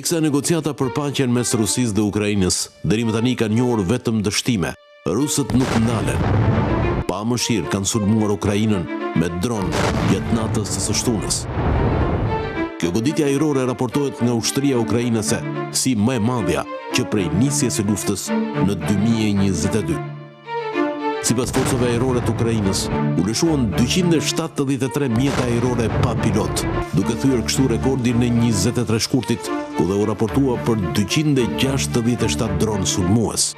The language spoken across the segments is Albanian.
Teksa negociata për paqen mes Rusisë dhe Ukrainës deri më tani kanë njohur vetëm dështime, rusët nuk ndalen. Pa mëshirë kanë sulmuar Ukrainën me dron gjatë natës së së shtunës. Kjo goditje ajrore raportohet nga ushtria ukrainase si më e madhja që prej nisjes së luftës në 2022. Sipas forcave ajrore të Ukrainës, u lëshuan 273 mjete ajrore pa pilot, duke thyer kështu rekordin në 23 shkurtit, ku dhe u raportua për 267 dronë sulmues.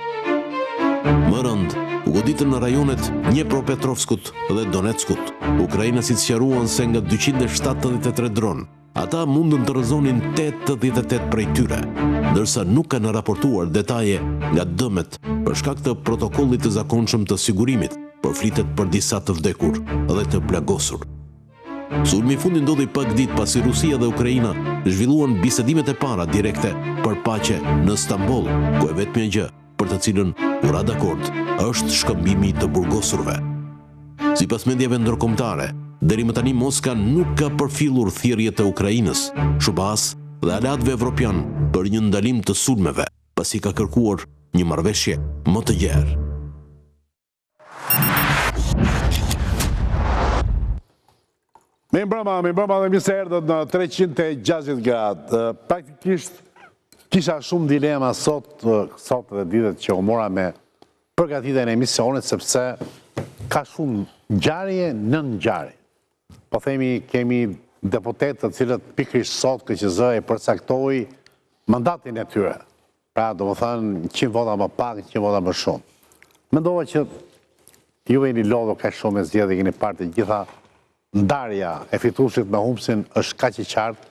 Më rënd, u goditën në rajonet Dnepropetrovskut dhe Donetskut. Ukrainasit sqaruan se nga 273 dronë, ata mundën të rrëzonin 88 prej tyre, ndërsa nuk kanë raportuar detaje nga dëmet për shkak të protokollit të zakonshëm të sigurimit, por flitet për disa të vdekur dhe të plagosur. Sulmi i fundit ndodhi pak ditë pasi Rusia dhe Ukraina zhvilluan bisedimet e para direkte për paqe në Stamboll, ku e vetmja gjë për të cilën u ra dakord është shkëmbimi të burgosurve. Sipas mendjeve ndërkombëtare, deri më tani Moska nuk ka përfillur thirrjet e Ukrainës, shubas dhe aleatëve evropian për një ndalim të sulmeve, pasi ka kërkuar një marrëveshje më të gjerë. Me mbrëma dhe mirë se erdhët në 360 gradë. Praktikisht kisha shumë dilema sot dhe ditët që u mora me përgatitjen e emisionit, sepse ka shumë ngjarje në ngjarje. Po themi, kemi deputetë të cilët pikërisht sot KQZ e përcaktoi mandatin e tyre. Pra, do më thënë, 100 vota më pak, 100 vota më shumë. Mendova që ju e një lodho ka shumë e zgjedhje, keni parë të gjitha ndarja e fituesit me humbsin është kaq i qartë,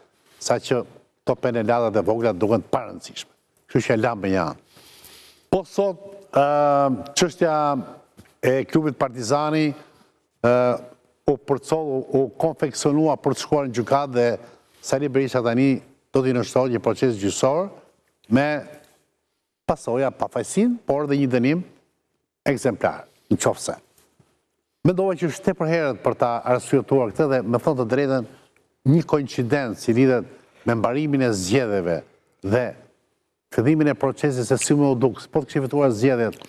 sa që to penelatat e vogla duken të parëndësishme. Kështu që e lam me një anë. Po sot, çështja e klubit Partizani u konfeksionua për të shkuar në gjykatë dhe Sali Berisha tani do t'i nënshtrojë një proces gjyqësor me pasoja pa fajsin, por dhe një dënim ekzemplar, në qofse. Mendova që është tepër herët për ta arsyetuar këtë dhe me thonë të drejtën një koincidencë që lidhet me mbarimin e zgjedhjeve dhe fillimin e procesit se si më u duk, po të kishte fituar zgjedhjet,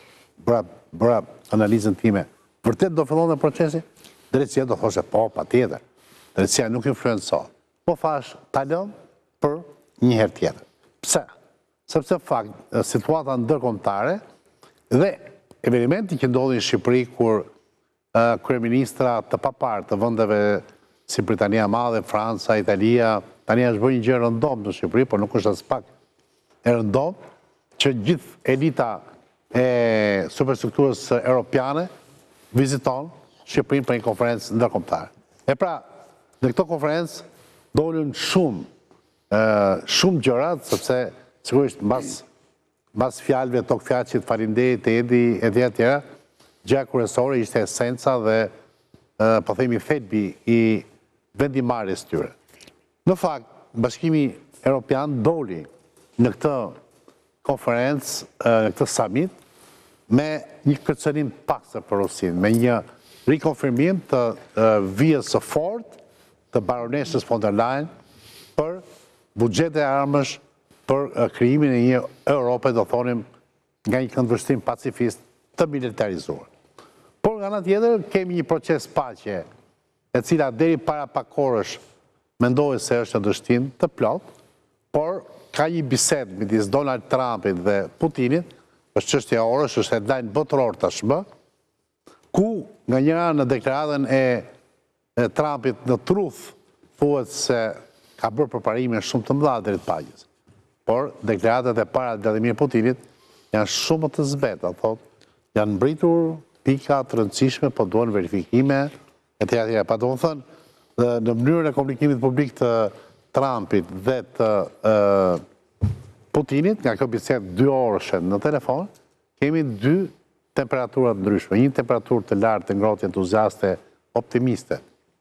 bëra analizën time. Vërtet do fillonte procesi? Drejtësia do thoshe po, patjetër. Drejtësia nuk influencon. Po thash ta lëm për një herë tjetër. Pse? Sepse fakt, situata ndërkombëtare dhe eventi që ndodhi në Shqipëri kur kryeministra të papar të vendeve si Britania Madhe, Franca, Italia, tani është bërë një gjë rëndom në Shqipëri, por nuk është as pak e rëndom, që gjithë elita e superstrukturës europiane viziton Shqipërinë për një konferencë ndërkombëtare. E pra, në këtë konferencë dolën shumë gjërat, sepse sigurisht mbas fjalëve Tokfjaqit, Farinderit, Edi e tjera, gjëja kryesore ishte esenca dhe po themi thelbi i vendimarrjes tyre. Në fakt, Bashkimi Evropian doli në këtë konferencë, në këtë summit, me një kërcënim pakse për Rusinë, me një rikonfirmim të vijës së fortë të baroneshës von der Leyen për buxhete armësh për krijimin e një Europe, do thonim, nga një këndvështrim pacifist të militarizuar. Por nga ana tjetër kemi një proces paqe, e cila deri para pak orësh mendohet se është në dështim të plot, por ka një bisedë midis Donald Trumpit dhe Putinit, është çështja e orës, është headline botëror tashmë, ku nga një anë në deklaratën e Trumpit në truth thuhet se ka bërë përparime shumë të mëdha drejt paqes. Por deklaratat e para të Vladimir Putinit janë shumë të zbeta, thotë, janë mbritur pika të rëndësishme, po duan verifikime, e tjera. Pa do më thënë, në mënyrën e komunikimit publik të Trumpit dhe të Putinit, nga kjo bisedë 2 orëshe në telefon, kemi 2 temperaturat ndryshme. Një temperaturë të lartë të ngrohtë entuziaste optimiste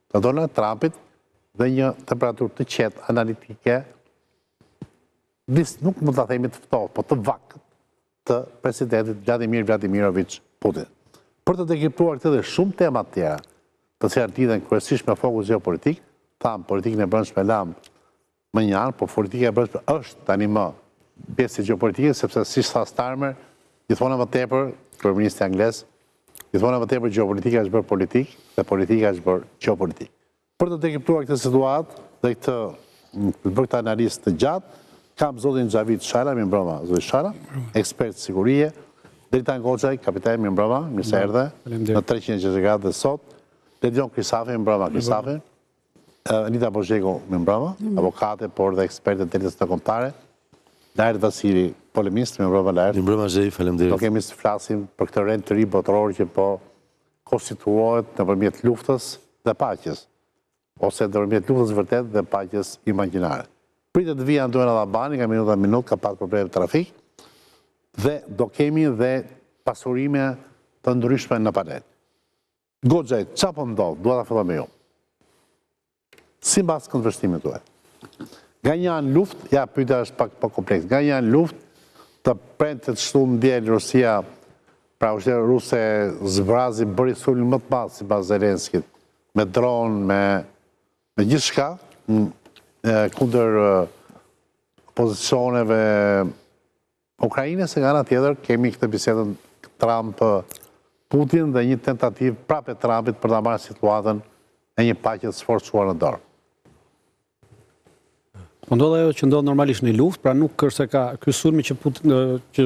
të Donald Trumpit dhe një temperaturë të qetë analitike, nuk mund të themi të ftohtë, po të vakët të presidentit Vladimir Vladimirovich Putin. Për të dekriptuar këtë dhe shumë tema të tjera, të cilat lidhen kryesisht me fokus geopolitik, tham politikën e brendshme lam më një anë, por politika e brendshme është tani më pjesë e gjeopolitikës, sepse si tha Starmer, gjithmonë më tepër, kryeministri anglez, gjithmonë më tepër gjeopolitika është bërë politikë dhe politika është bërë gjeopolitikë. Për të dekriptuar këtë situatë dhe këtë analizë të gjatë, kam zotin Xhavit Shala, mi mbroma, zotin Shala, ekspert sigurie, Dritan Goxhaj, kapitan, mi mbroma, mirë se erdhe, në 360 gradë dhe sot, Ledion Krisafi, mi mbroma, Krisafi, Anita Bozhego, mi mbroma, avokate, por dhe eksperte të drejtës të kombëtare, Lajrt Vasili, polemist, mi mbroma Lajrt. Mi mbroma Zhej, faleminderit. Do kemi të flasim për këtë rend të ri botëror që po konstituohet nëpërmjet luftës dhe paqes, ose nëpërmjet luftës vërtet dhe paqes imagjinare. Pritet të vijë Antonella Allabani, ka minut, ka pas probleme trafik, dhe do kemi dhe pasurime të ndryshme në panel. Goxhaj, çfarë po ndodh? Dua ta filloj me ju. Sipas këndvështrimit tuaj. Nga një anë luftë, ja pyetja është pak po kompleks. Nga një anë luftë të prente të shtunë ndjel Rusia, pra ushtria ruse zbrazi bëri sulm më të madh sipas Zelenskit, me dron, me gjithçka kundër pozicioneve Ukrainës, e nga ana tjetër kemi këtë bisedën Trump-Putin dhe një tentativë prapë e Trumpit për ta marrë situatën e një paqe të sforcuar në dorë. Po ndodh ajo që ndodh normalisht në luftë, pra nuk është se ka ky sulmi që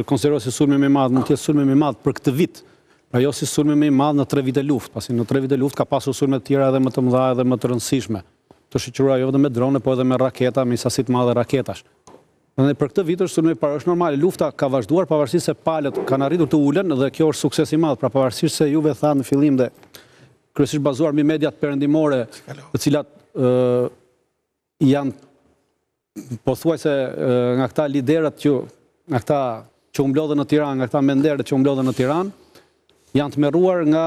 konsiderohet si sulmi më i madh, mund të jetë sulmi më i madh për këtë vit. Pra jo si sulmi më i madh në 3 vite luftë, pasi në 3 vite luftë ka pasur sulme të tjera edhe më të mëdha edhe më të rëndësishme, të shoqëruara jo vetëm me drone, por edhe me raketa, me sasi të mëdha raketash. Dhe për këtë vit është sulmi i parë, është normale, lufta ka vazhduar pavarësisht se palët kanë arritur të ulen dhe kjo është sukses i madh, pra pavarësisht se juve tha në fillim dhe kryesisht bazuar mbi mediat perëndimore, të cilat janë pothuajse nga këta liderët nga këta që u mblodhen në Tiranë, nga këta menderët që u mblodhen në Tiranë, janë tmerruar nga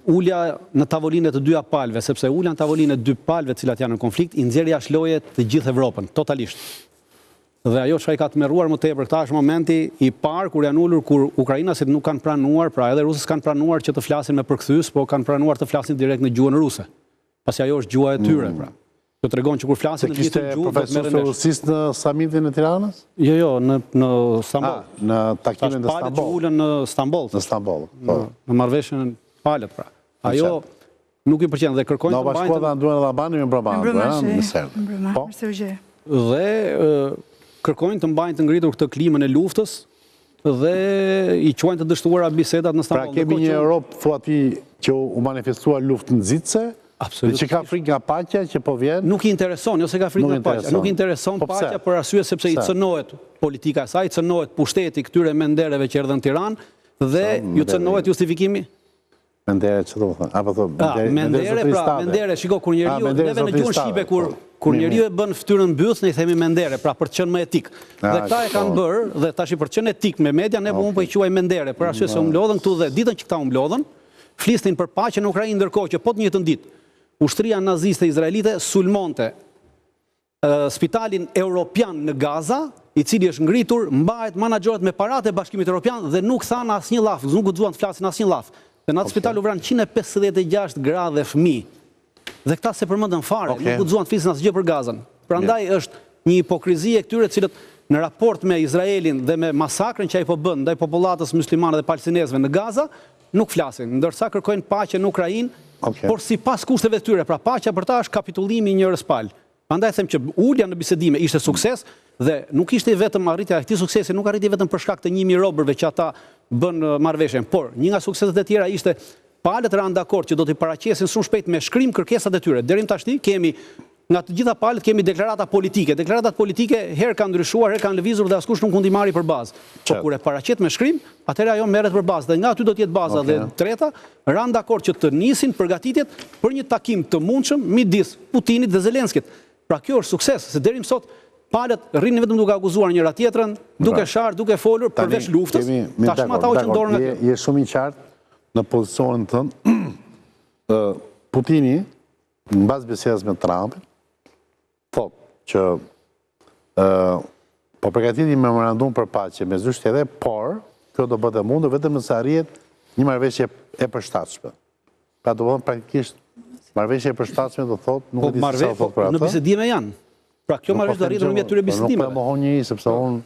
ulja në tavolinë të dyja palëve, sepse ulja në tavolinë e dy palëve të cilat janë në konflikt i nxjerr jashtë loje të gjithë Evropën, totalisht. Dhe ajo çka i ka tmerruar më tepër këta është momenti i parë kur janë ulur, kur ukrainasit nuk kanë pranuar, pra edhe rusët kanë pranuar që të flasin me përkthyes, po kanë pranuar të flasin direkt në gjuhën ruse. Pasi ajo është gjuha e tyre, pra. Kjo tregon që kur flasin në gjithë gjuhë, profesor rusist në samitin e Tiranës? Jo, në Stamboll. Në takimin në Palët që ulën në Stamboll. Në Stamboll. Në marrëveshjen palët, pra. Ajo nuk i pëlqen dhe kërkojnë të mbajnë. Do Antonella Allabani me mbroma. Po. Dhe kërkojnë të mbajnë të ngritur këtë klimën e luftës dhe i quajnë të dështuara bisedat në Stamboll. Pra kemi një Europë, thua ti, që u manifestua luftë nxitse, dhe që ka frikë nga paqja që po vjen? Nuk i intereson, jo se ka frikë nga paqja. Nuk i intereson paqja për arsye sepse i cënohet politika e saj, i cënohet pushteti këtyre mendereve që erdhën në Tiranë dhe ju cënohet justifikimi. Mendere që do të thënë? Mendere, pra, mendere, shiko, kur njeriu, neve në gjuhën shqipe, kur njeriu e bën fytyrën mbyllës, ne i themi mendere, pra për të qenë më etik. Dhe këta e kanë bërë, dhe tash për të qenë etik me media, ne po i quaj mendere, për arsye se u mblodhën këtu dhe ditën që këta u mblodhën, flisnin për paqen në Ukrainë, ndërkohë që po të njëjtën ditë ushtria naziste izraelite sulmonte spitalin europian në Gaza, i cili është ngritur, mbahet, menaxhohet me paratë e Bashkimit Evropian dhe nuk thanë asnjë llaf, nuk guxuan të flasin asnjë llaf. Dhe në atë spital u vranë 156 gra dhe fëmijë. Dhe këta se përmendën fare, nuk guxuan të flisin asgjë për Gazën. Prandaj është një hipokrizi e këtyre të cilët në raport me Izraelin dhe me masakrën që ai po bën ndaj popullatës muslimane dhe palestinezëve në Gaza, nuk flasin, ndërsa kërkojnë paqe në Ukrainë, por sipas kushteve të tyre, pra paqja për ta është kapitulimi i njërës palë. Prandaj them që ulja në bisedime ishte sukses dhe nuk ishte vetëm arritja e këtij suksesi, nuk arriti vetëm për shkak të 1000 robërve që ata bën marrëveshjen, por një nga sukseset e tjera ishte palët ranë dakord që do t'i paraqesin shumë shpejt me shkrim kërkesat e tyre. Deri tashti kemi nga të gjitha palët kemi deklarata politike. Deklaratat politike herë kanë ndryshuar, herë kanë lëvizur dhe askush nuk mund t'i marrë për bazë. Po kur e paraqet me shkrim, atëherë ajo merret për bazë dhe nga aty do të jetë baza dhe treta, ranë dakord që të nisin përgatitjet për një takim të mundshëm midis Putinit dhe Zelenskit. Pra kjo është sukses, se deri më sot palët rrinin vetëm duke akuzuar njëra tjetrën, duke sharë, duke folur përveç luftës. Tashmë ata u qëndorën nga kjo. Je shumë i qartë në pozicionin tënd. Putini, mbas bisedës me Trumpin, thotë që po përgatit një memorandum për paqe me dy shtete, por kjo do bëhet e mundur vetëm nëse arrihet një marrëveshje e përshtatshme. Pra do të thonë praktikisht marrëveshje e përshtatshme do thotë, nuk e di se sa thotë për atë. Në bisedime janë. Pra kjo marrësh do arritur në mjet tyre bisedimeve. Nuk e mohon njëri sepse unë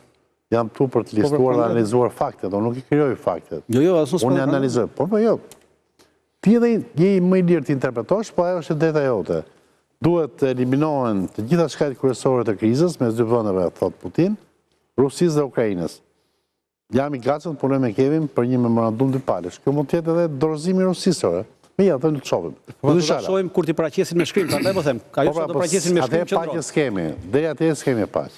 jam tu për të listuar dhe analizuar faktet, unë nuk i krijoj faktet. Jo, as unë analizoj. Po jo. Ti edhe je më i lirë të interpretosh, po ajo është drejta jote. Duhet të eliminohen të gjitha shkaqet kryesore të krizës mes dy vendeve, thot Putin, Rusisë dhe Ukrainës. Jam i gatshëm të punoj me Kevin për një memorandum dy palësh. Kjo mund të jetë edhe dorëzimi i Rusisë. Ja, të në të shohim. Po të shohim kur t'i paraqesin me shkrim, prandaj po them, ka jo që të paraqesin me shkrim qendror. Atë paqe skemi, deri atje skemi paqe.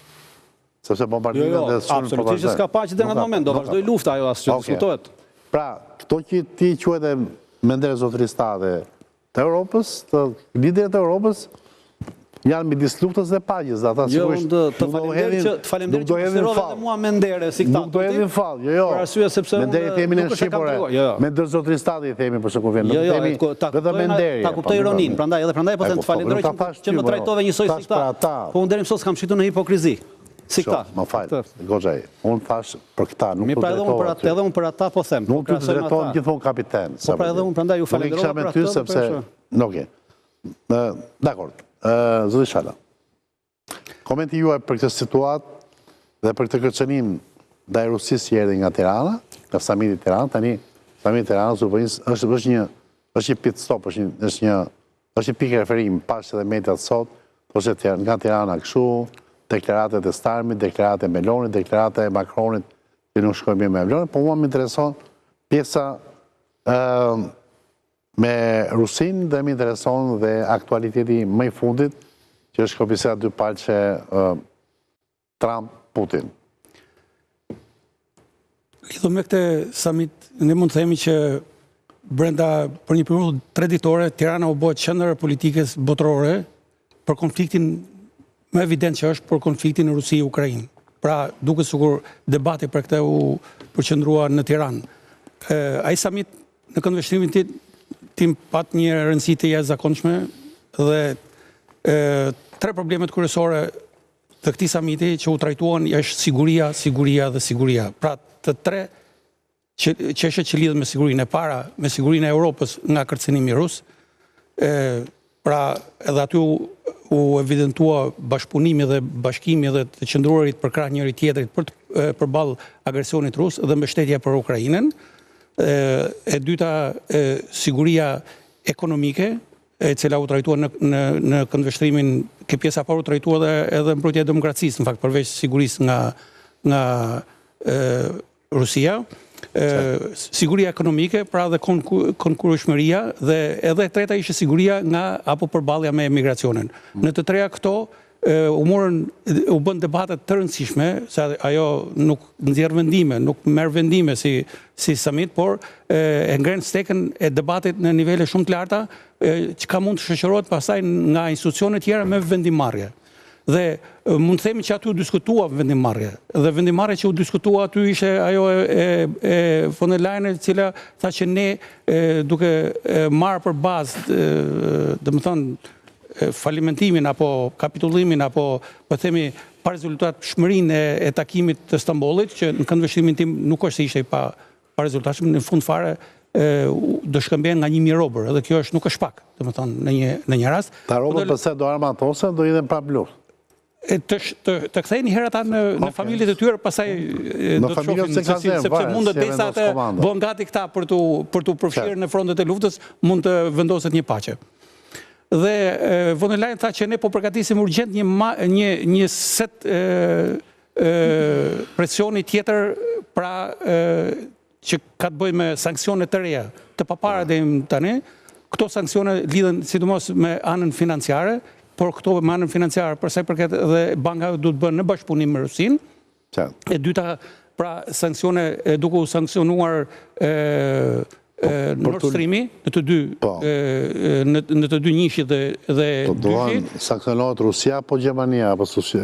Sepse bombardimet dhe sulmi absolutisht s'ka paqe deri në atë moment, do vazhdoj lufta ajo as që diskutohet. Pra, këto që ti quhet mendere zotëristate të Europës, të liderët e Europës, janë midis luftës dhe paqes, ata sigurisht të falemnderit që konsiderove dhe mua mendere si këta. Nuk do hedhin fal, jo. Menderi themi në shqiptore, me ndërzotëristate i themi për shkak vjen. Jo, ta kuptoj ironinë, prandaj po them të falenderoj që më trajtove njësoj si këta. Po unë deri më sot kam shitur në hipokrizi. Si këta. Më fal, Goxhaj. Unë thash për këta, nuk po drejtova. Edhe unë për ata po them. Nuk të drejtohem gjithmonë kapiten. Po pra edhe unë prandaj ju falenderoj për atë sepse okej. Dakor. Zoti Shala, komenti juaj për këtë situatë dhe për këtë kërcënim ndaj Rusisë që erdhi nga Tirana, nga samiti i Tiranës, tani samiti i Tiranës është një pit stop, është një pikë referim, pash edhe mediat sot, thoshte nga Tirana kështu, deklaratet e Starmit, deklaratet e Melonit, deklaratet e Macronit, që nuk shkojnë mirë me Melonin, po mua më intereson pjesa me Rusin dhe më intereson dhe aktualiteti më i fundit, që është biseda dy palçe Trump-Putin. Lidhur me këtë summit, ne mund të themi që brenda për një periudhë 3 ditore, Tirana u bë qendër politikës botërore për konfliktin më evident që është për konfliktin në Rusi-Ukrainë. Pra, duket sikur debati për këtë u përqendrua në Tiranë. Ai summit në këndvështrimin tim pat një rëndësi të jashtëzakonshme dhe 3 problemet kryesore të këtij samiti që u trajtuan është siguria dhe siguria. Pra të 3 çështje që lidhen me sigurinë. E para me sigurinë e Europës nga kërcënimi rus. Pra edhe aty u evidentua bashkëpunimi dhe bashkimi dhe të qëndruarit për krah njëri tjetrit përballë agresionit rus dhe mbështetja për Ukrainën. E dyta, siguria ekonomike, e cila u trajtua në këndvështrimin, ke pjesa parë u trajtua edhe mbrojtja e demokracisë, në fakt përveç sigurisë nga Rusia, siguria ekonomike, pra dhe konkurrueshmëria, dhe edhe treta ishte siguria nga apo përballja me emigracionin. Në të treja këto u bën debatet të rëndësishme, se ajo nuk nxjerr vendime, nuk merr vendime si summit, por e ngren stekën e debatit në nivele shumë të larta, që ka mund të shoqërohet pastaj nga institucione tjera me vendimarrje. Dhe mund të themi që aty u diskutua vendimarrje. Dhe vendimarrja që u diskutua aty ishte ajo e von der Leyen, e cila tha që ne duke marrë për bazë, domethënë falimentimin apo kapitullimin apo po themi pa rezultatshmërinë e takimit të Stambollit, që në këndvështrimin tim nuk është se ishte pa rezultatshëm, në fund fare do shkëmbehen nga 1000 robër, edhe kjo është nuk është pak, domethënë në një rast. Ta robët pse do armatose, do idhen prapë luftë. Të kthehen herë ata në familjet e tyre, pastaj do të shohin sepse mund të desa të bëhen gati këta për tu përfshirë në frontet e luftës, mund të vendoset një paqe. Dhe von der Leyen tha që ne po përgatisim urgjent një set presioni tjetër, pra që ka të bëjë me sanksione të reja, të papara deri tani. Këto sanksione lidhen sidomos me anën financiare, por këto me anën financiare për sa i përket dhe banka duhet të bënë në bashkëpunim me Rusinë. E dyta, pra sanksione duke u sanksionuar Nord Streami në të dy njishit dhe dyshi. Duan sanksionohet Rusia apo Gjermania apo Rusia,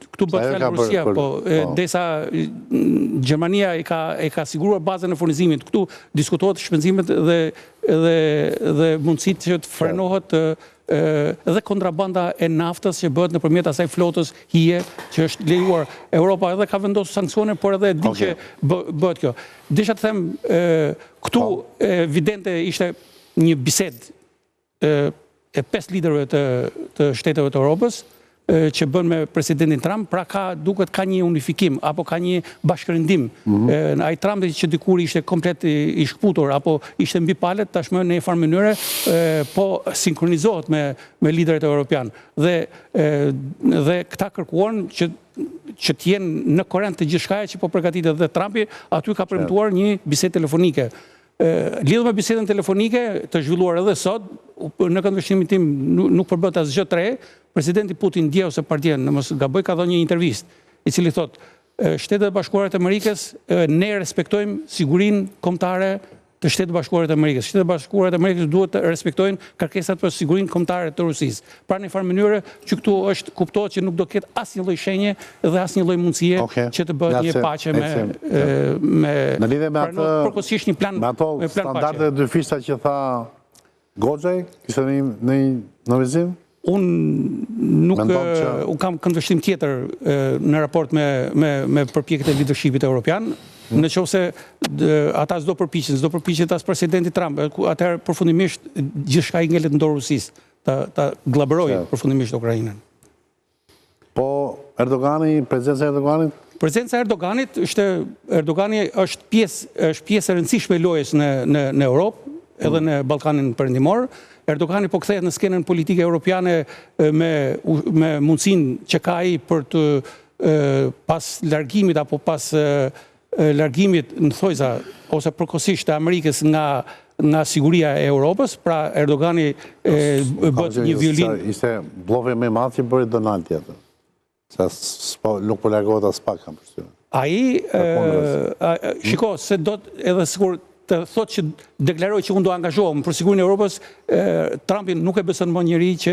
këtu bëhet fjalë Rusia, po desa Gjermania e ka siguruar bazën e furnizimit. Këtu diskutohet shpenzimet dhe mundësitë që të frenohet edhe kontrabanda e naftës që bëhet nëpërmjet asaj flotës hije që është lejuar. Europa edhe ka vendosur sanksione, por edhe di që bëhet kjo. Desha të them, këtu evidente ishte një bisedë 5 liderëve të shteteve të Europës që bën me presidentin Trump, pra duket ka një unifikim, apo ka një bashkërendim. Ai Trump që dikur ishte komplet i shkputur, apo ishte mbi palet, tashmë në një farë mënyre po sinkronizohet me liderët europian. Dhe këta kërkuan që t'jenë në korrent të gjithçkaja që po përgatitet dhe Trumpi, aty ka premtuar një bisedë telefonike. Lidhur me bisedën telefonike të zhvilluar edhe sot, në këndvështrimin tim nuk përbët asgjë të re, presidenti Putin dje ose partia, në mos gaboj, ka dhënë një intervistë, i cili thot, Shtetet e Bashkuara të Amerikës ne respektojmë sigurinë kombëtare të Shtetet e Bashkuara të Amerikës. Shtetet e Bashkuara të Amerikës duhet të respektojnë kërkesat për sigurinë kombëtare të Rusisë. Pra në farë mënyrë që këtu është kuptohet që nuk do ketë asnjë lloj shenje dhe asnjë lloj mundësie që të bëhet një paqe në lidhje me atë përkohësisht një plan paqe. Standardet e dyfishta që tha Goxhaj, kishte në novizim? Unë kam këndvështrim tjetër në raport me përpjekjet e leadershipit evropian, në qoftë se ata s'do përpiqet as presidenti Trump, atëherë përfundimisht gjithçka i ngelet në dorë Rusisë, ta glabërojë përfundimisht Ukrainën. Po prezenca e Erdoganit? Prezenca e Erdoganit është pjesë e rëndësishme e lojës në Europë, edhe në Ballkanin Perëndimor. Erdogani po kthehet në skenën politike europiane me mundësinë që ka ai për të pas largimit apo pas largimit në thojza ose përkohësisht të Amerikës nga siguria e Europës, pra Erdogani bët një violin. Ishte bllofi më i madh që bëri Donald tjetër. Nuk po largohet as pak kam përshtypjen. Ai shiko se do edhe sikur të thotë që deklaroj që unë do angazhohem për sigurinë e Europës, Trumpi nuk e beson më njëri që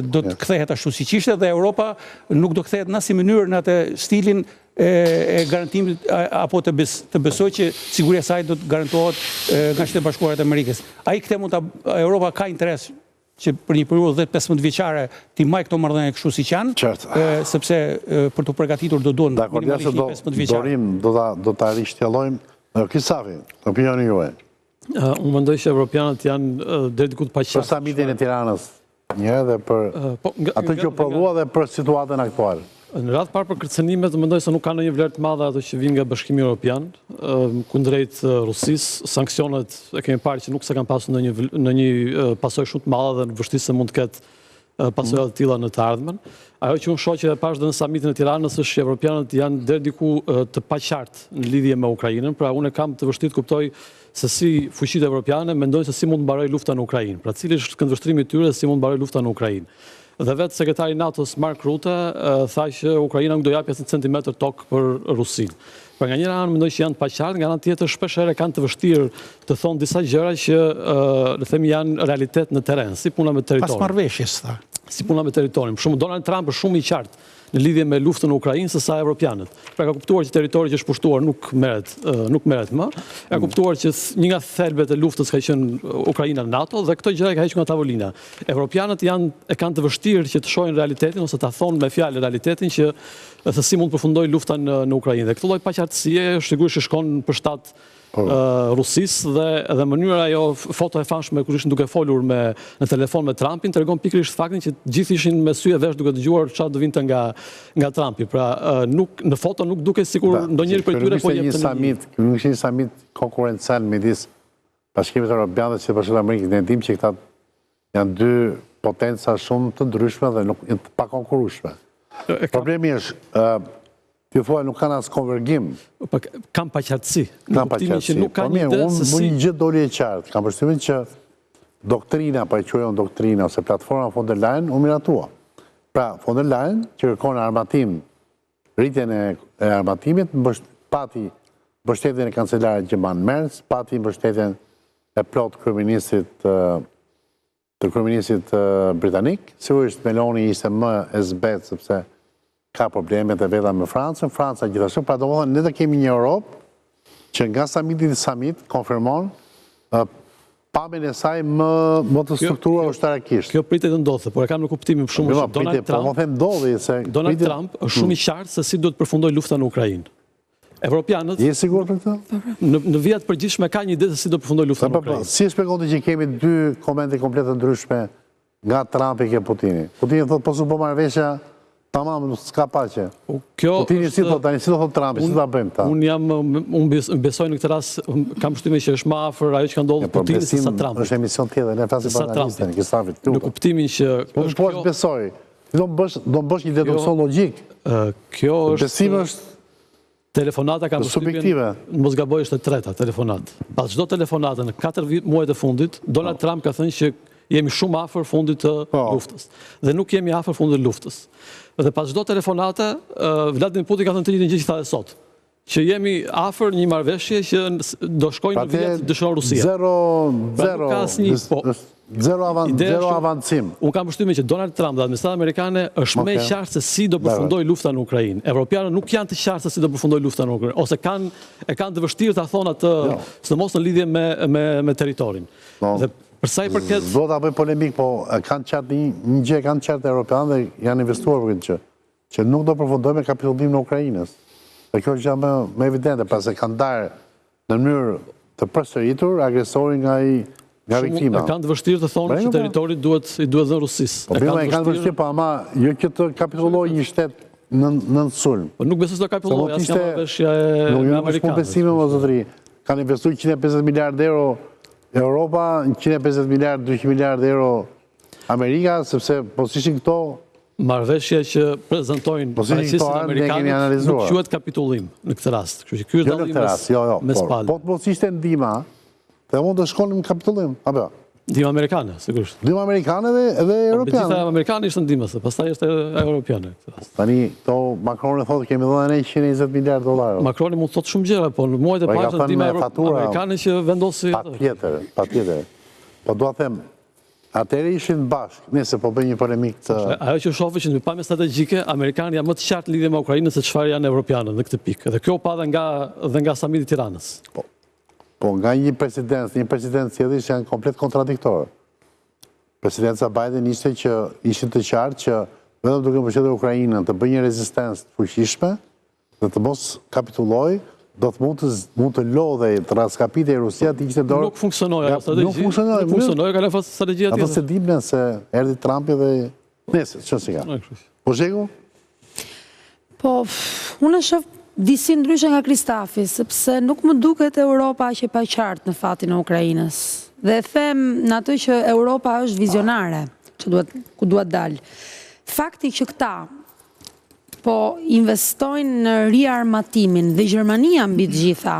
do të kthehet ashtu siç ishte dhe Europa nuk do kthehet në asnjë mënyrë në atë stilin e garantimit apo të besoj që siguria e saj do të garantohet nga Shtetet e Bashkuara të Amerikës. Ai Europa ka interes që për një periudhë 10-15 vjeçare ti mbaj këto marrëdhënie kështu siç janë, sepse për të përgatitur do duhen minimalisht 15 vjeçare. Do ta rishtjellojmë. Kisafi, opinioni juaj. Unë mendoj që evropianët janë deri diku të paqartë. Për samitin e Tiranës, dhe për atë që prodhua dhe për situatën aktuale. Në radhë parë për kërcënimet, mendoj se nuk ka ndonjë vlerë të madhe ato që vijnë nga Bashkimi Evropian, kundrejt Rusisë, sanksionet e kemi parë që nuk se kanë pasur ndonjë pasojë shumë të madhe dhe vështirësi se mund të ketë pasojë të tilla në të ardhmen. Ajo që unë shoh që e pash dhe në samitin e Tiranës është që evropianët janë deri diku të paqartë në lidhje me Ukrainën, pra unë kam të vështirë të kuptoj se si fuqitë evropiane mendojnë se si mund të mbarojë lufta në Ukrainë. Pra cili është këndvështrimi i tyre se si mund të mbarojë lufta në Ukrainë. Dhe vetë sekretari i NATO-s Mark Rutte tha që Ukraina nuk do japë asnjë centimetër tokë për Rusinë. Pra nga njëra anë mendoj që janë të paqartë, nga ana tjetër shpesh herë kanë të vështirë të thonë disa gjëra që le themi janë realitet në terren, si puna me territorin. Pas marrëveshjes tha. Si puna me territorin. Për shembull Donald Trump është shumë i qartë në lidhje me luftën në Ukrainë se sa evropianët. Pra ka kuptuar që territori që është pushtuar nuk merret më. Ka kuptuar që një nga thelbet e luftës ka qenë Ukraina në NATO dhe këto gjëra ka hequr nga tavolina. Evropianët kanë të vështirë që të shohin realitetin ose ta thonë me fjalë realitetin që se si mund të përfundojë lufta në Ukrainë. Dhe këtë lloj paqartësie sigurisht shkon për shtat Rusisë dhe mënyra ajo foto e famshme kur ishin duke folur në telefon me Trumpin tregon pikërisht faktin që gjithë ishin me sy e vesh duke dëgjuar çfarë do vinte nga Trumpi. Pra në foto nuk duket sikur ndonjëri prej tyre po jep të nuk ishte një samit konkurrencial midis Bashkimit Evropian dhe Shtetit Bashkuar të Amerikës. Ne dimë që këta janë dy potenca shumë të ndryshme dhe nuk të pakonkurrueshme. Problemi është ti thua nuk kanë as konvergim. Kam paqartësi. Kam paqartësi. Nuk ka një ide se si një gjë doli e qartë. Kam përshtypjen që doktrina, pa e quajmë doktrina ose platforma von der Leyen u miratua. Pra, von der Leyen që kërkon armatim, rritjen e armatimit, pati mbështetjen e kancelarit Gjerman Merz, pati mbështetjen e plot të kryeministit britanik. Sigurisht Meloni ishte më e zbet sepse ka problemet e veta me Francën, Franca gjithashtu, pra do ne të kemi një Europë që nga samit konfirmon pamjen e saj më të strukturuar ushtarakisht. Kjo pritet të ndodhte, por e kam në kuptimin për shembull që Donald Trump është shumë i qartë se si duhet të përfundojë lufta në Ukrainë. Evropianët je sigurt për këtë? Në vijat përgjithshme ka një ide se si do të përfundojë lufta në Ukrainë. Si shpjegon ti që kemi dy komente komplet të ndryshme nga Trumpi ke Putini. Putini thot, po su po marrëveshja, tamam, s'ka paqe. Putini si thot, tani si do thot Trumpi, si do ta bëjmë ta? Unë besoj në këtë rast, kam përshtimin që është më afër ajo që ka ndodhur Putini se sa Trumpi. Është emision tjetër, ne flasim për analistin, Kisafit. Në kuptimin që unë po është besoj, do më bësh një deduksion logjik. Kjo është Besimi është telefonata kam subjektive. Mos gaboj, është e treta telefonat. Pas çdo telefonate në 4 muajt e fundit, Donald Trump ka thënë që jemi shumë afër fundit të luftës. Dhe nuk jemi afër fundit të luftës. Dhe pas çdo telefonate, Vladimir Putin ka thënë të njëjtën gjë që tha sot, që jemi afër një marrëveshje që do shkojnë në vjet dëshon Rusia. Zero avancim. Unë kam përshtypjen që Donald Trump dhe administrata amerikane është më e qartë se si do përfundojë lufta në Ukrainë. Evropianët nuk janë të qartë se si do përfundojë lufta në Ukrainë, ose kanë të vështirë ta thonë atë, sidomos në lidhje me territorin. Dhe për sa i përket do ta bëj polemik, po kanë qartë një gjë, kanë qartë evropianët dhe janë investuar për këtë që nuk do përfundojë me kapitullimin e Ukrainës. Dhe kjo është më evidente, pasi kanë darë në mënyrë të përsëritur agresorin nga viktima. Kanë të vështirë të thonë që territori duhet dhënë Rusisë. Po bima e kanë vështirë, po ama jo që të kapitullojë një shtet në sulm. Po nuk besoj se do kapitullojë, as ka marrëveshja me amerikanët. Nuk besime, më zotëri. Kanë investuar 150 miliardë euro Europa, 150 miliardë, 200 miliardë euro Amerika, sepse po s'ishin këto marrëveshje që prezantojnë paraqisjen amerikanët nuk quhet kapitullim në këtë rast. Kështu që ky është dallimi mes palëve. Po të mos ishte ndihma, dhe mund të shkonim në kapitullim, apo? Ndihma amerikane, sigurisht. Ndihma amerikane dhe europiane. Gjithë amerikanë ishte ndihma, pastaj është europiane. Tani, Macroni thotë kemi dhënë ne 120 miliardë dollarë. Macroni mund të thotë shumë gjëra, po në muajt e parë është ndihma amerikane që vendosi atë. Patjetër. Po dua të them, atëherë ishin bashkë, nëse po bëj një polemik të... Ajo që shofi që në pamje strategjike, amerikanë janë më të qartë lidhje me Ukrainën se çfarë janë evropianët në këtë pikë. Dhe kjo pa dhe nga samiti i Tiranës. Po nga një president tjetër janë komplet kontradiktorë. Presidenca Biden ishte që ishin të qartë që vetëm duke mbështetur Ukrainën të bëjë një rezistencë të fuqishme dhe të mos kapitullojë, do të mund të lodhej të raskapitej Rusia të ishte dorë. Nuk funksionoi ajo strategji. Nuk funksionoi, ka lënë strategjia tjetër. Apo se dimnen se erdhi Trumpi dhe nëse çfarë si ka. Po Zhegu? Po, unë shoh disi ndryshe nga Kristafi, sepse nuk më duket Europa që pa qartë në fatin e Ukrainës. Dhe them në atë që Europa është vizionare, ku duhet dalë. Fakti që këta po investojnë në riarmatimin dhe Gjermania mbi të gjitha,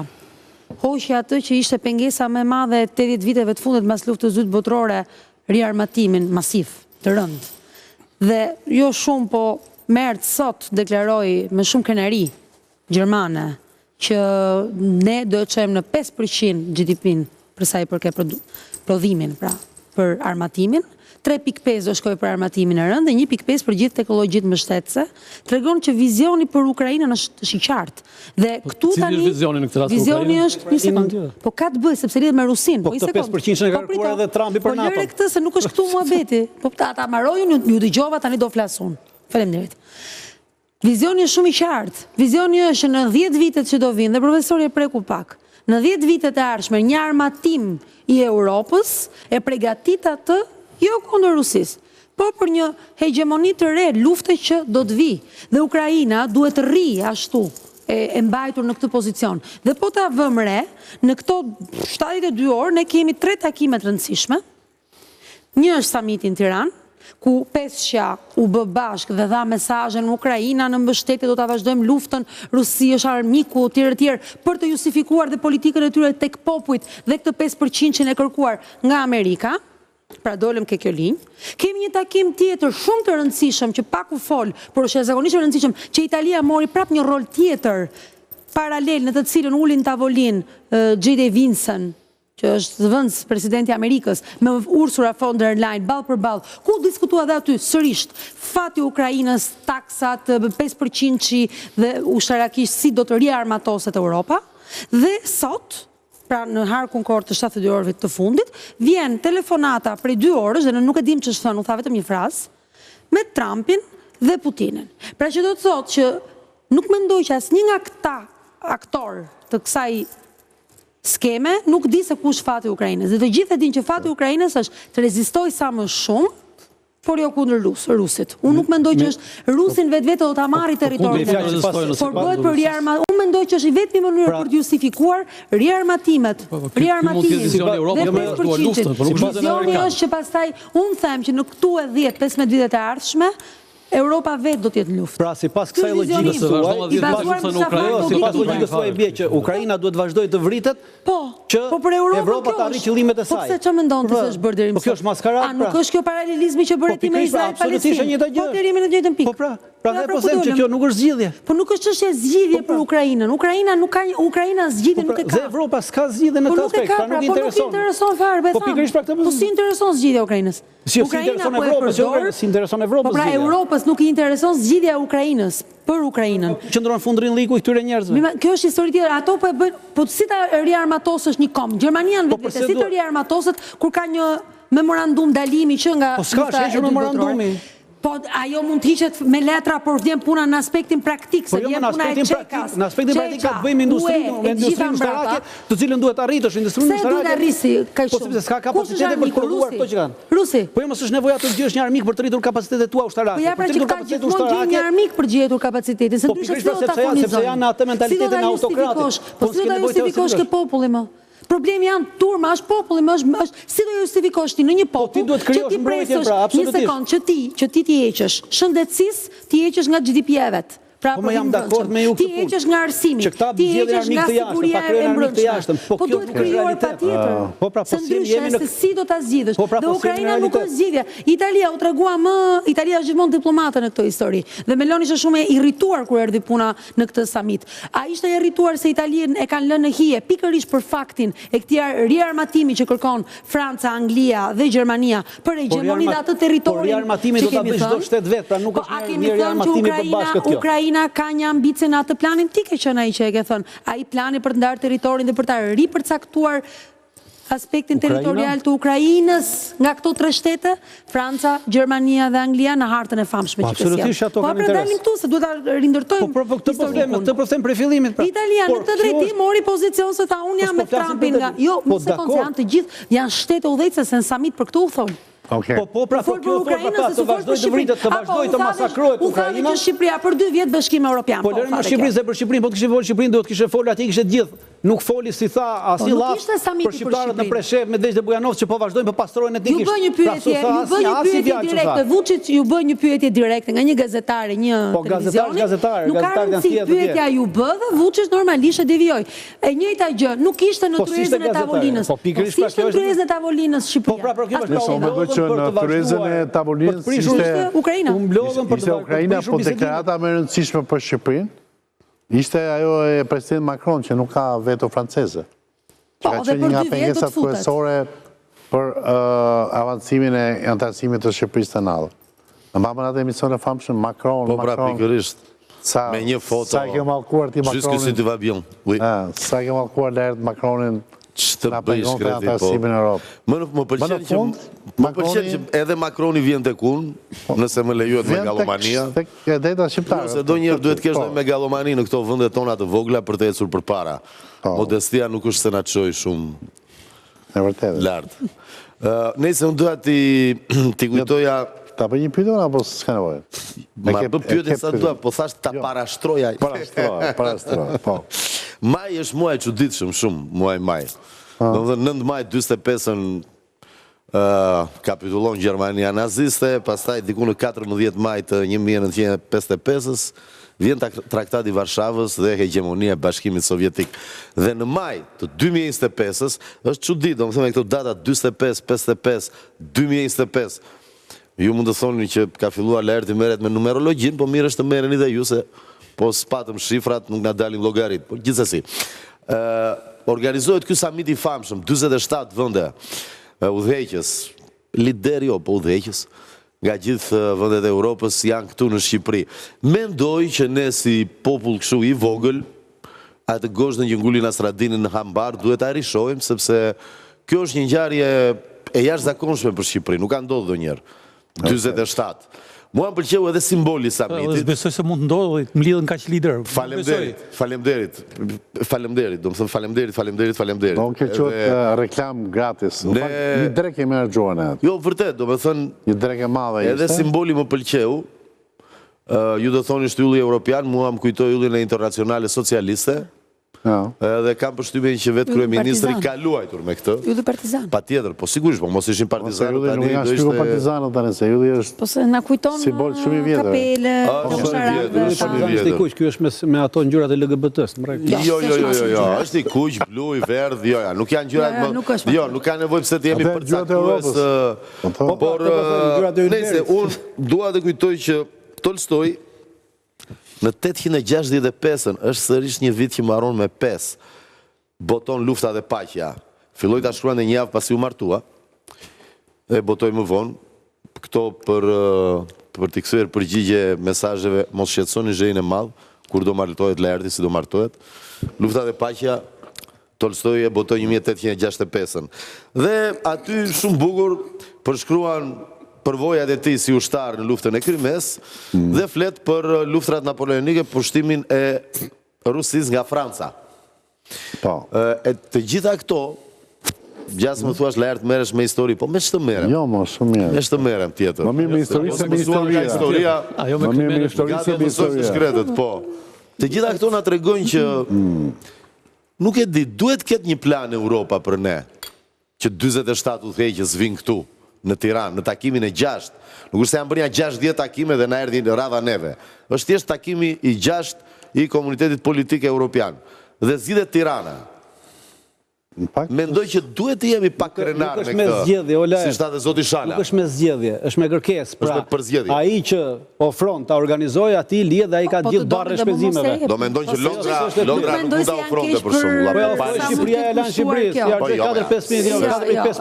hoqi atë që ishte pengesa më e madhe 80 viteve të fundit mbas luftës së dytë botërore, riarmatimin masiv, të rënd. Dhe jo shumë, po Merz sot deklaroi me shumë kënaqëri Gjermane që ne do të çojmë në 5% GDP-n për sa i përket prodhimin, pra, për armatimin, 3.5 do shkojë për armatimin e rënd dhe 1.5 për gjithë teknologjitë mbështetëse, tregon që vizioni për Ukrainën është i qartë. Dhe këtu tani vizioni në këtë rast vizioni është një sekond. Po ka të bëjë sepse lidhet me Rusin, po këto 5% e kërkuar edhe Trumpi për NATO. Po lëre këtë se nuk është këtu muhabeti. Po ata marrojnë, ju dëgjova, tani do flasun. Faleminderit. Vizioni është shumë i qartë. Vizioni është në 10 vitet që do vinë, dhe profesori e preku pak, në 10 vitet e ardhshme, një armatim i Europës e përgatit atë jo kundër Rusisë, po për një hegemoni të re, lufte që do të vi. Dhe Ukraina duhet të rri ashtu e mbajtur në këtë pozicion. Dhe po ta vëmë re, në këto 72 orë, ne kemi 3 takime të rëndësishme. Një është samiti në Tiranë, ku pesha u bë bashkë dhe dha mesazhe në Ukraina në mbështetje do ta vazhdojmë luftën, Rusia është armiku, tjerë, për të justifikuar dhe politikën e tyre tek popujt dhe këtë 5% që ne kërkuar nga Amerika. Pra dolëm ke kjo linjë. Kemi një takim tjetër shumë të rëndësishëm që pak u fol, por është zakonisht rëndësishëm që Italia mori prap një rol tjetër paralel në të cilën ulin tavolinë J.D. Vinson, që është zëvendës presidenti Amerikës, me Ursula von der Leyen, ballë për ballë, ku diskutua dhe aty sërish fati Ukrainës, taksat, 5% dhe ushtarakisht si do të riarmatoset Europa, dhe sot, pra në harkun kohë të 70 orëve të fundit, vjen telefonata prej 2 orësh, dhe në nuk e dim që thënë, u tha vetëm një frazë, me Trumpin dhe Putinin. Pra që do të thotë që nuk mendoj që asnjë nga këta aktor të kësaj skeme nuk di se kush fati Ukrainës. Dhe të gjithë e din që fati Ukrainës është të rezistoj sa më shumë por jo kundër rusit. Unë nuk mendoj që është rusin vetë do ta marrë territorin. Por bëhet për riarmatimet. Unë mendoj që është i vetmi mënyrë për të justifikuar riarmatimet. Visioni është që pastaj unë them që në këtu e 10-15 vitet e ardhshme Europa vetë do të jetë në luftë. Pra, sipas kësaj logjikës suaj, bie që Ukraina duhet vazhdojë të vritet, që Europa të arrijë qëllimet e saj. Po pse çfarë mendon ti se është bërë deri më sot? Po kjo është maskaradë. A nuk është kjo paralelizmi që bëri ti me Izrael Palestinë? Po deri në të njëjtën pikë. Po pra, po them që kjo nuk është zgjidhje. Po nuk është çështje zgjidhje për Ukrainën. Ukraina zgjidhje nuk e ka. Dhe Evropa s'ka zgjidhje në këtë aspekt, pra nuk intereson fare. Po pikërisht për këtë. Po si intereson zgjidhja e Ukrainës? Si intereson Evropës. Po pra Europës nuk i intereson zgjidhja e Ukrainës për Ukrainën. Qëndron fundrin liku i këtyre njerëzve. Kjo është histori tjetër. Ato po e bëjnë, po si ta riarmatosësh një kom? Gjermania në vetë, si të riarmatoset kur ka një memorandum dalimi që nga Po s'ka shequr memorandumi. Po ajo mund të hiqet me letra, por vjen puna në aspektin praktik, se vjen puna e çekas. Në aspektin praktik ka të bëjmë industrinë ushtarake, të cilën duhet arritësh industrinë ushtarake. Se duhet arrisi kaq shumë. Po sepse s'ka kapacitete për të prodhuar këto që kanë. Rusi. Po jo mos është nevoja të gjesh një armik për të rritur kapacitetet tua ushtarake. Po ja pra që ka gjithmonë gjej një armik për gjetur kapacitetin, se ndryshe si do ta furnizojnë. Sepse janë atë mentalitetin e autokratit. Po si do ta justifikosh kë populli më? Problemi janë turma, është populli, si do justifikosh ti në një popull që ti presësh një sekond që ti heqësh shëndetësisë, ti heqësh nga GDP-ja vet. Po më jam dakord me ju këtë punë. Ti heqësh nga arsimi, ti heqësh nga siguria e mbrojtësishme. Po duhet krijuar patjetër. Po pra, po si jemi në si do ta zgjidhësh. Dhe Ukraina nuk është zgjidhje. Italia u tregua Italia është gjithmonë diplomate në këtë histori. Dhe Meloni ishte shumë e irrituar kur erdhi puna në këtë summit. Ai ishte i irrituar se Italinë e kanë lënë në hije pikërisht për faktin e këtij riarmatimi që kërkon Franca, Anglia dhe Gjermania për hegemoninë atë territorin. Po riarmatimi do ta bëjë çdo shtet vet, pra nuk është një riarmatimi përbashkët kjo. Ukraina ka një ambicje në atë planin, ti ke qenë ai që e ke thënë. Ai plani për të ndarë territorin dhe për ta ripërcaktuar aspektin territorial të Ukrainës nga këto tre shtete, Franca, Gjermania dhe Anglia në hartën e famshme që absolutisht ato kanë interes. Po dalim këtu se duhet ta rindërtojmë. Po këtë po them për fillimin. Italia në këtë drejtim mori pozicion se tha unë jam me Trumpin nga. Jo, në sekondë janë të gjithë, janë shtete udhëheqëse se në summit për këtë u thonë. Po pra për kjo të vazhdoj të vritet, të vazhdoj të masakrohet Ukraina. U thanë që Shqipëria për 2 vjet Bashkimi Evropian. Po lërë me Shqipërinë, se për Shqipërinë, po të kishte folë Shqipërinë, do të kishte folë aty kishte gjithë. Nuk foli si tha asnjë llaf për shqiptarët në Preshevë me Desh dhe Bujanov që po vazhdojnë për pastrojnë etnikisht. Ju bë një pyetje direkte, Vučić ju bë një pyetje direkte nga një gazetare, një televizioni. Nuk ka rëndësi, pyetja ju bë dhe Vučić normalisht e devijoi. E njëjta gjë, nuk ishte në tryezën e tavolinës. Po pikërisht pra kjo është në tryezën e tavolinës Shqipëria. Po pra për kjo në tavolinës ishte Ukraina. Ukraina, po deklarata më e rëndësishme për Shqipërinë ishte ajo e president Macron që nuk ka veto franceze. Që ka qenë nga pengesat kryesore për avancimin e antarësimit të Shqipërisë të NATO. Në mbamën atë emision e famshëm Macron. Po pra pikërisht. Me një foto. Sa ke mallkuar ti Macronin? Jusque si ti va bien. Oui. Sa ke mallkuar lart Macronin? Ç'të bëj shkreti po. Më pëlqen që edhe Macroni vjen tek unë, nëse më lejohet megalomania. Tek drejta shqiptare. Nëse donjëherë duhet kesh një megalomani në këto vende tona të vogla për të ecur përpara. Modestia nuk është se na çoj shumë. Në vërtetë. Lart. Nëse unë doja ti kujtoja ta bëj një pyetje apo s'ka nevojë? Ma bë pyetje sa dua, po thash ta parashtroja. Parashtroj, po. Maj është muaj çuditshëm shumë, muaj maj. Domethënë 9 maj 45-ën kapitullon Gjermania naziste, pastaj diku në 14 maj të 1955-s vjen traktati i Varshavës dhe hegemonia e Bashkimit Sovjetik. Dhe në maj të 2025-s është çuditë, domethënë këto data 45, 55, 2025. Ju mund të thoni që ka filluar lërti merret me numerologjin, po mirë është të merreni dhe ju se po s'patëm shifrat, nuk na dalin llogarit. Po gjithsesi, organizohet ky summit i famshëm, 47 vende udhëheqës, lider jo, po udhëheqës, nga gjithë vendet e Europës janë këtu në Shqipëri. Mendoj që ne si popull kështu i vogël, atë goshtën që ngulin Asradinin në hambar, duhet ta rishojmë, sepse kjo është një ngjarje e jashtëzakonshme për Shqipërinë, nuk ka ndodhur ndonjëherë. 47. Mua më pëlqeu edhe simboli i Dhe samitit. besoj se mund të ndodhë të mlidhen kaq lider. Faleminderit. Do më thëmë faleminderit. Do ke qëtë reklam gratis. Një drek e me argjohen e atë. Jo, vërtet, do më thënë, Një drek e madhe ishte. edhe simboli më pëlqeu, ju do thoni shtylli europian, mua më kujtoj yllin e internacionale socialiste, edhe kam përshtypjen që vetë kryeministri ka luajtur me këtë. Ylli partizan. Pa tjetër, po sigurisht, po mos ishin partizanë, Ylli nuk janë shpiku partizanët tani, se Ylli është Po se na kujton simbol shumë i vjetër. kapele, Partizani i kuq, ky është me ato ngjyrat e LGBT-s, më rregull. Jo, është i kuq, blu, i verdh, nuk janë ngjyrat më... Jo, nuk ka nevojë pse të jemi përcaktues. Por, nëse, unë dua të kujtoj që Tolstoj në 865-ën është sërish një vit që mbaron me 5, boton Lufta dhe Paqja. Filloi ta shkruante një javë pasi u martua, e botoi më vonë. Këto për t'i kthyer përgjigje mesazheve, mos shqetësoni zherin e madh, kur do martohet Laerti, si do martohet. Lufta dhe Paqja, Tolstoj e botoi 1865-ën. Dhe aty shumë bukur përshkruan përvojat e tij si ushtar në luftën e Krimes dhe flet për luftrat napoleonike, pushtimin e Rusisë nga Franca. E të gjitha këto, gjas më thuash Laert merresh me histori, po me ç'të merrem? Jo, mo, shumë mirë. Me ç'të merrem tjetër? Më mirë me histori se me historia. Më mirë me histori se me historia. Shkretet, po. Të gjitha këto na tregojnë që nuk e di, duhet ketë një plan Europa për ne, që 47 udhëheqës vinë këtu në Tiranë, në takimin e 6. Nuk është se janë bërja 60 takime dhe na erdhi radha neve. Është thjesht takimi i 6 i komunitetit politik europian. Dhe zgjidhet Tirana. Mendoj që duhet të jemi pak krenar me këtë, si shtatë zoti Shala. Nuk është me zgjedhje, është me kërkesë. Pra, ai që ofron ta organizojë ati lihet dhe ai ka gjithë barrë shpenzimeve. Do mendojnë që Londra nuk mund ta ofronte për shembull. Po Shqipëria e lanë Shqipërisë, ja 4-5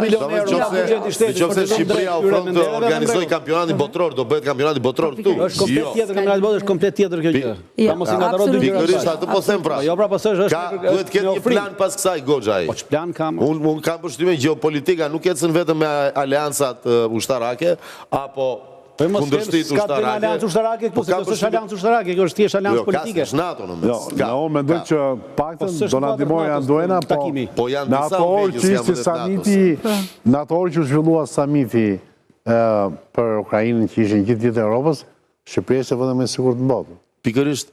milionë euro nga buxheti i shtetit. Nëse Shqipëria ofron të organizojë kampionatin botror, do bëhet kampionati botror këtu. Është komplet tjetër, kampionati botror është komplet tjetër kjo gjë. Pa mos i ngataro dy gjëra. Pikërisht atë po them pra. Jo pra po s'është. Duhet të ketë një plan pas kësaj Goxhaj. Plan kam. Unë kam përshtypjen geopolitika nuk ecën vetëm me aleancat ushtarake apo kundërshtit ushtarake. Aleancë ushtarake, kjo s'është aleancë ushtarake, kjo është thjesht aleancë politike. Jo, NATO në mes. Jo, mendoj që paktën do na ndihmojë Anduena, po janë në ato orë që ishte samiti, në ato orë që zhvillua samiti për Ukrainën që ishin gjithë e Europës, Shqipëria ishte vetëm e sigurt në botë. Pikërisht.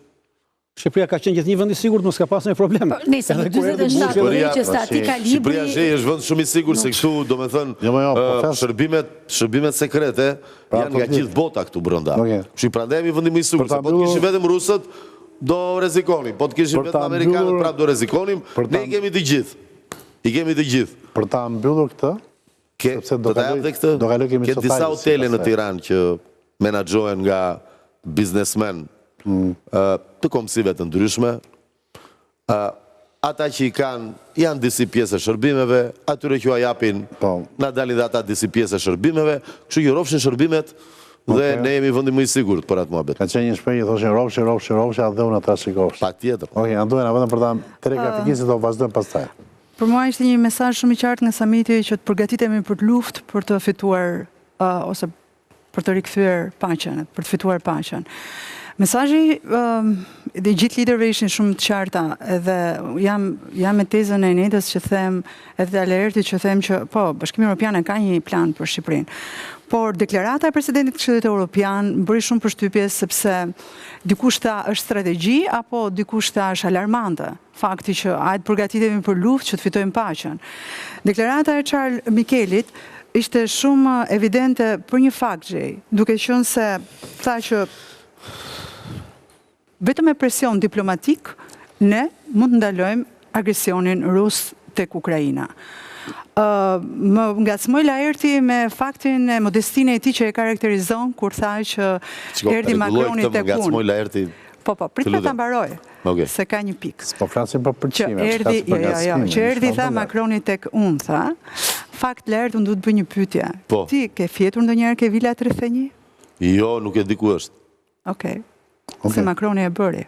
Shqipëria ka qenë gjithë një vend i sigurt, mos ka pas ndonjë problem. Nëse 47 që statika libri. Shqipëria është vend shumë i sigurt se këtu, domethënë, shërbimet sekrete janë nga gjithë bota këtu brenda. Kështu prandaj jemi vendi më i sigurt, se po të kishin vetëm rusët, do rrezikonim. Po të kishin vetëm amerikanët, prapë do rrezikonim. Ne i kemi të gjithë. Për ta mbyllur këtë, sepse do kaloj kemi ke disa hotele në Tiranë që menaxhohen nga biznesmen të komësive të ndryshme, ata që i janë disi pjesë e shërbimeve, atyre që a japin, na dalin dhe ata disi pjesë e shërbimeve, kështu që rofshin shërbimet dhe ne jemi vendi më i sigurt për atë muhabet. Ka qenë një shprehje thoshin rofshin, dhe unë ata shikofshin. Patjetër. Okej, Anduena, vetëm për ta telegrafikisit do vazhdojmë pastaj. Për mua ishte një mesazh shumë i qartë nga samiti që të përgatitemi për të luftë për të fituar ose për të rikthyer paqen, për të fituar paqen. Mesazhi dhe gjithë liderëve ishin shumë të qarta edhe jam me tezën e Enedës që them edhe Alertit që them që po, Bashkimi Evropian ka një plan për Shqipërinë. Por deklarata e presidentit të Këshillit Evropian bëri shumë përshtypje sepse dikush tha është strategji apo dikush tha është alarmante. Fakti që hajde përgatitemi për luftë që të fitojmë paqen. Deklarata e Charles Michelit ishte shumë evidente për një fakt, duke qenë se tha që vetëm me presion diplomatik, ne mund të ndalojmë agresionin rus tek Ukraina. Më ngacmoi Laerti me faktin e modestinë e tij që e karakterizon kur tha që erdhi Macroni tek unë. Po, prit ta mbaroj, se ka një pikë. Po flasim për përqimin. Që erdhi tha Macroni tek unë, tha. Fakt Laert, unë duhet bëj një pyetje. Ti ke fjetur ndonjëherë ke Vila 31? Jo, nuk e di ku është. Okej. Se Macroni e bëri.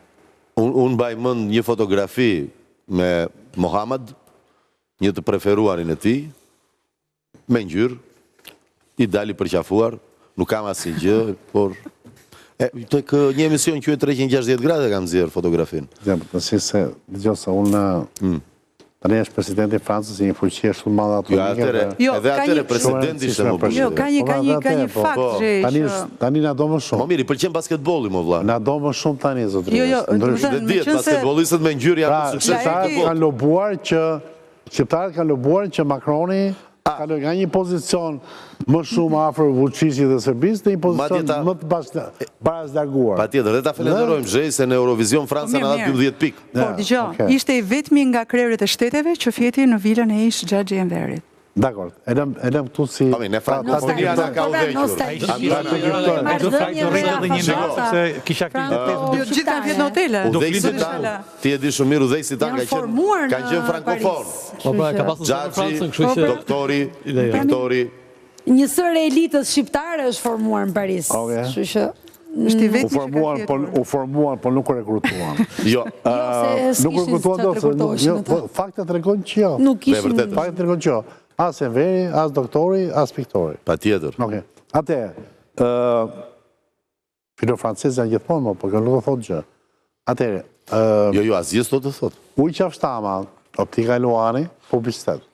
Unë mbaj mend një fotografi me Mohamed, një të preferuarin e tij, me ngjyrë, i dali përqafuar, nuk kam asnjë gjë, por Tek një emision që 360 gradë kam zirë fotografin. Nësi se, dëgjo se unë, tani është presidenti Francës i një fuqie shumë madhe atomike. Edhe atere presidenti ishte më përshirë. Jo, ka një fakt që... Tani na do më shumë. Më mirë, i pëlqen basketbolli, më vla. Na do më shumë tani, zotëri. Dhe djetë, basketbollistët me ngjyrë janë për sukses. Shqiptarët kanë lobuar që Macroni kaloj nga një pozicion më shumë afër fuqishit dhe Serbisë në një pozicion më të barazlarguar. Patjetër, dhe ta falenderojmë zhej se në Eurovision Franca na dha 12 pikë. Por dëgjoj, ishte i vetmi nga krerët e shteteve që fjeti në vilën e ish Xhaxhi Enverit. Dakor, edhem këtu si... Ne Frankofonia na ka udhëhequr. Gjithë kanë vjetë në hotele. Udhëheqësit tanë, ti e di shumë mirë, udhëheqësit tanë kanë qenë frankofon. Xhaxhi, doktori, Viktori. Një sër e elitës shqiptare është formuar në Paris. U formuan, por nuk rekrutuan. Jo. Nuk rekrutuan do, faktet regojnë që jo. Nuk ishin... Faktet regojnë që jo. As Enveri, as doktori, as piktori. Patjetër. Ate, filo francez janë gjithmonë më, por kjo nuk do thotë gjë. Atere... Jo, asgjë s'do të thotë. Ujqa Shtama, Optika e Luani, publicitet.